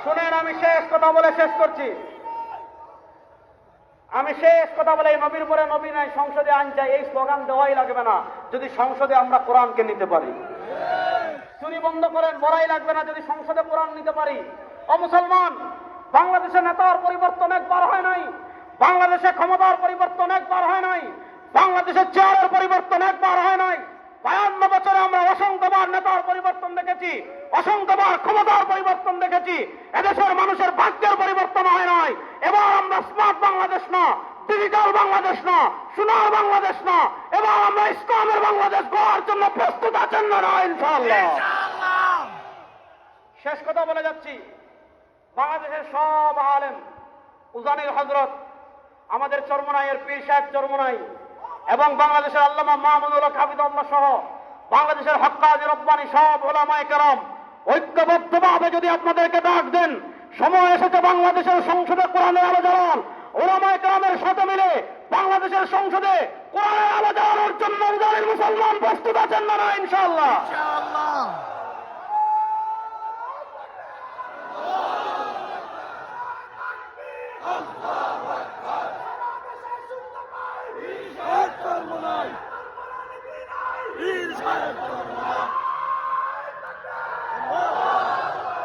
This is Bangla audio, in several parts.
শুনেন, আমি শেষ কথা বলে শেষ করছি। আমি শেষ কথা বলে, এই নবীর পরে নবী নাই, সংসদে আইন চাই, এই স্লোগান দেওয়াই লাগবে না যদি সংসদে আমরা কোরআনকে নিতে পারি। চুরি বন্ধ করেন, বড়াই লাগবে না যদি সংসদে কোরআন নিতে পারি। ও মুসলমান, বাংলাদেশের নেতার পরিবর্তন একবার হয় নাই, বাংলাদেশে ক্ষমতার পরিবর্তন একবার হয় নাই, বাংলাদেশের চেয়ারের পরিবর্তন একবার হয় নাই। 52 বছরে আমরা অসংখ্যবার নেতার পরিবর্তন দেখেছি, অসংখ্যবার ক্ষমতার পরিবর্তন দেখেছি। এদেশের মানুষের ভাগ্যের পরিবর্তন হয় নাই। এবার আমরা স্মার্ট বাংলাদেশ না, ডিজিটাল বাংলাদেশ না, সোনার বাংলাদেশ না, এবার আমরা ইসলামের বাংলাদেশ গড়ার জন্য প্রস্তুত আছেন না? ইনশাআল্লাহ। শেষ কথা বলে যাচ্ছি, বাংলাদেশের সব আলেম, উজানির হযরত, আমাদের চরমনাইয়ের পীর সাহেব চরমনাই, এবং বাংলাদেশের আল্লামা মাহমুদুল হক হাফিজাহুল্লাহ সহ বাংলাদেশের হক্কানি রব্বানি সব উলামায়ে কেরাম ঐক্যবদ্ধভাবে যদি আপনাদেরকে ডাক দেন, সময় এসেছে বাংলাদেশের সংসদে কোরআনের আলো জ্বালান। উলামায়ে কেরামের সাথে মিলে বাংলাদেশের সংসদে কোরআনের আলো জ্বালানোর জন্য উজানির মুসলমান প্রস্তুত আছেন না? ইনশাআল্লাহ।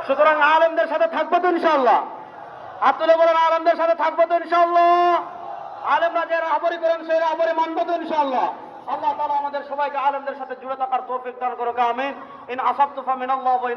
সুতরাং আলেমদের সাথে থাকবো তো ইনশাআল্লাহ। আতুলে বলেন, আলেমদের সাথে থাকবো তো ইনশাআল্লাহ। আলেমরা যে রাহবরি করেন সেই রাহবরি মানবো তো ইনশাআল্লাহ। আল্লাহ তাআলা আমাদের সবাইকে আলেমদের সাথে জুড়ে থাকার তৌফিক দান করুক, আমিন। ইন আসাবতু ফামিনাল্লাহ।